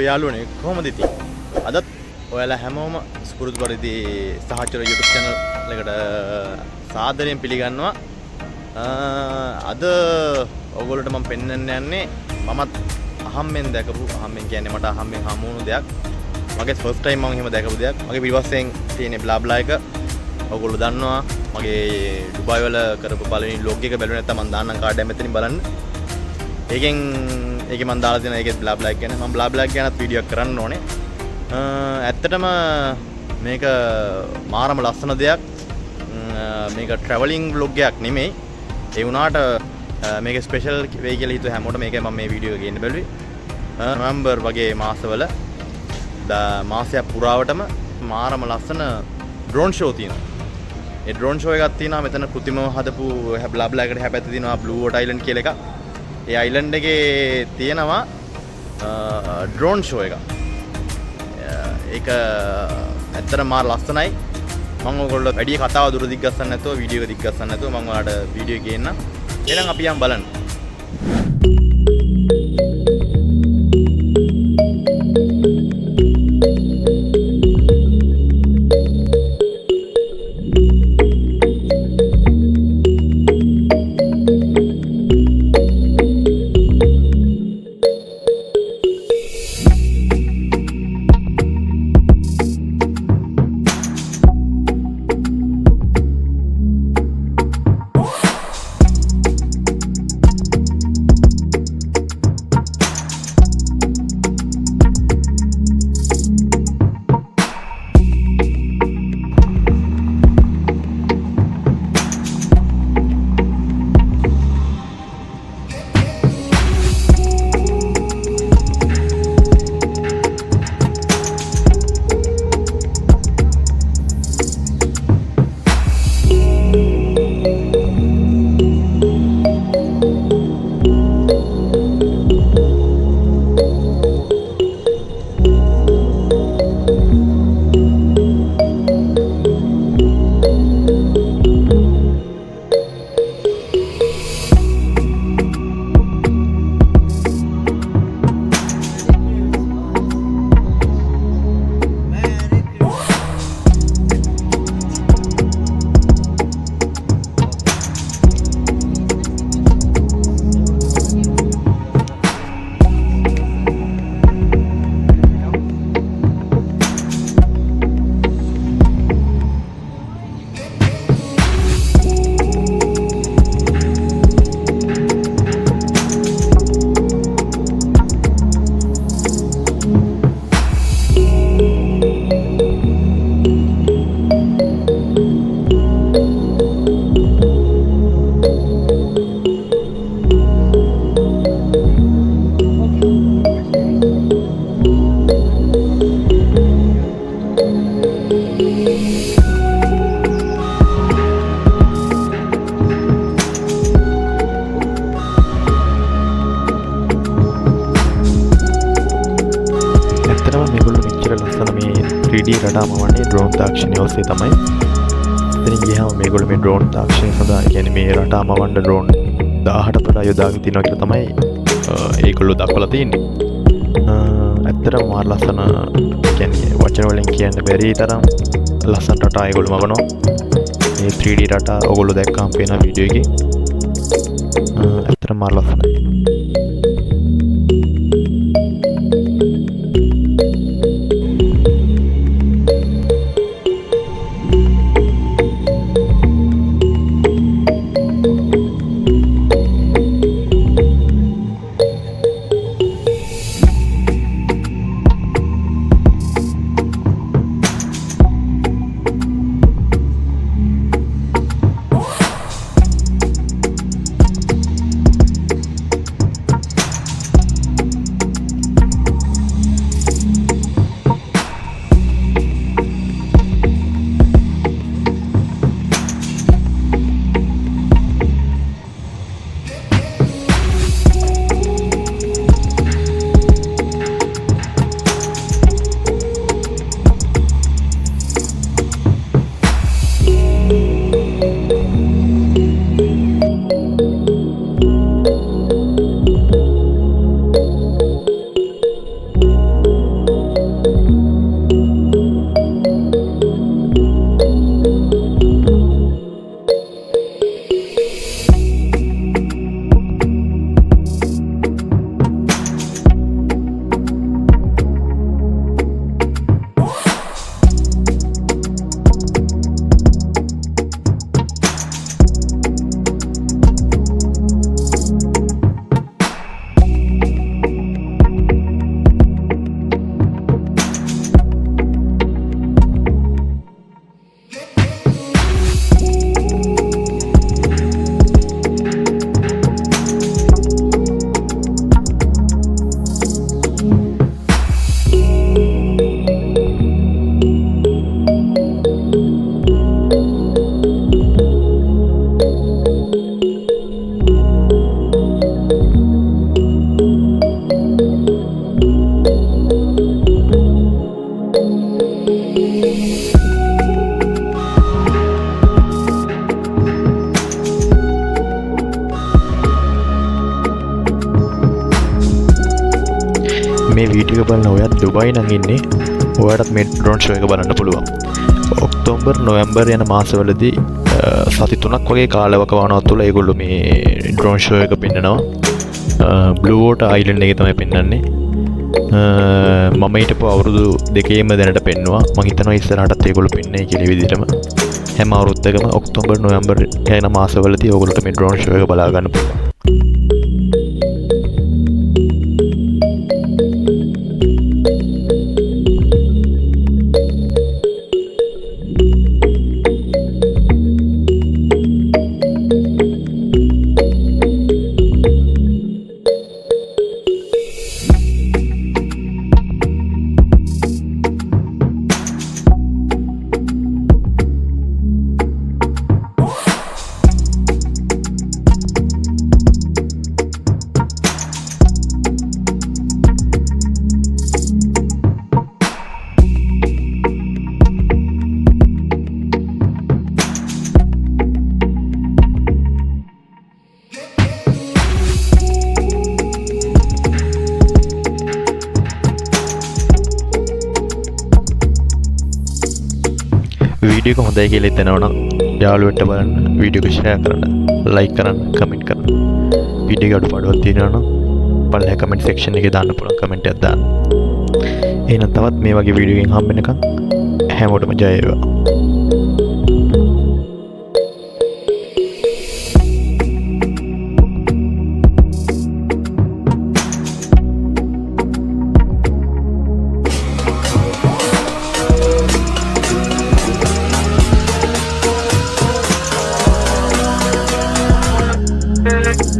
යාළුවනේ කොහොමද ඉතින්? අදත් ඔයාලා හැමෝම ස්පුරුදු පරිදි සහචර YouTube channel එකට සාදරයෙන් පිළිගන්නවා. අද ඔයගොල්ලන්ට මම පෙන්වන්න යන්නේ මමත් අහම්මෙන් දැකපු අහම්මෙන් කියන්නේ මට අහම්මෙන් හමු වුණු දෙයක්. මගේ ෆස්ට් ටයිම් මම එහෙම දැකපු දෙයක්. මගේ පිටපස්සෙන් තියෙන බ්ලා බ්ලා එක ඔයගොල්ලෝ දන්නවා. මගේ ඩුබායි වල කරපු පළවෙනි vlog එක බැලුවේ නැත්නම් මම දාන්නම් කාඩ් එක මෙතනින් බලන්න. ඒකෙන් මම දාලා තියෙන ඒකේ බ්ලා බ්ලා එක ගැන මම බ්ලා බ්ලා එක ගැනත් වීඩියෝ එකක් කරන්න ඕනේ. ඇත්තටම මේක මාරම ලස්සන දෙයක්. මේක ට්‍රැවලින් vlog එකක් නෙමෙයි. ඒ වුණාට මේක ස්පෙෂල් වෙයි කියලා හිතුව හැමෝටම මේකයි මම මේ වීඩියෝ එක ගේන්න බැලුවේ. නොවැම්බර් වගේ මාසවල මාසයක් පුරාවටම මාරම ලස්සන ඩ්‍රෝන් ෂෝ තියෙනවා. ඒ ඩ්‍රෝන් ෂෝ එකක් තියෙනවා මෙතන කෘතිමව හදපු බ්ලා බ්ලා එකට හැපැත්තේ තියෙනවා Bluewater Island කියලා එකක්. ඒ අයිලන්ඩ් එකේ තියෙනවා ඩ්‍රෝන් ෂෝ එකක්. ඒක ඇත්තටම මාර ලස්සනයි. මම ඔයගොල්ලෝ වැඩි කතාව දුර දිග්ගස්සන්න නැතුව වීඩියෝ එක දිග්ගස්සන්න නැතුව මම ඔයාලට වීඩියෝ එක ගේන්නම්. එහෙනම් අපි යන් බලන්න. රටාම වන්නේ ඩ්‍රෝන් තාක්ෂණය ඔස්සේ තමයි. එතනින් ගියාම මේගොල්ලෝ මේ ඩ්‍රෝන් තාක්ෂණය සඳහා කියන්නේ මේ රටාම වන්න ඩ්‍රෝන් 1000ට වඩා යොදාගෙන තියනවා කියලා තමයි ඒගොල්ලෝ දක්වලා තියෙන්නේ. ඇත්තටම මාර ලස්සන කියන්නේ වචන වලින් කියන්න බැරි තරම් ලස්සන රටා ඒගොල්ලෝ මවනවා. මේ 3D රටා ඔයගොල්ලෝ දැක්කම පේන වීඩියෝ එකේ ඇත්තටම මාර ලස්සනයි. එක බලන ඔයත් දුබයි නම් ඉන්නේ ඔයාලට මේ ඩ්‍රෝන් ෂෝ එක බලන්න පුළුවන්. ඔක්තෝබර් නොවැම්බර් යන මාසවලදී සති 3ක් වගේ කාලවකවානුවක් තුළ ඒගොල්ලෝ මේ ඩ්‍රෝන් ෂෝ එක පෙන්නනවා. Bluewater island එකේ තමයි පෙන්වන්නේ. මම හිටපු අවුරුදු දෙකේම දැනට පෙන්නවා. මම හිතනවා ඉස්සරහටත් ඒගොල්ලෝ පෙන්නයි කියලා විදිහටම. හැම අවුරුද්දකම ඔක්තෝබර් නොවැම්බර් යන මාසවලදී ඔයගොල්ලන්ට මේ ඩ්‍රෝන් ෂෝ එක බලා ගන්න පුළුවන්. වීඩියෝ එක හොඳයි කියලා හිතනවා නම් යාළුවෙන්ට බලන්න, වීඩියෝ එක ෂෙයා කරන්න, ලයික් කරන්න, කමෙන්ට් කරන්න. වීඩියෝ එකට අඩුපාඩුවක් තියෙනවා නම් පල්ලෙහා කමෙන්ට් සෙක්ෂන් එකේ දාන්න පුළුවන්, කමෙන්ට් එකක් දාන්න. එහෙනම් තවත් මේ වගේ වීඩියෝ එකකින් හම්බ වෙනකන් හැමෝටම ජය වේවා.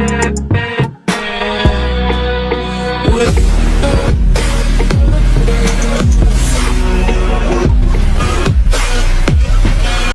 Yeah.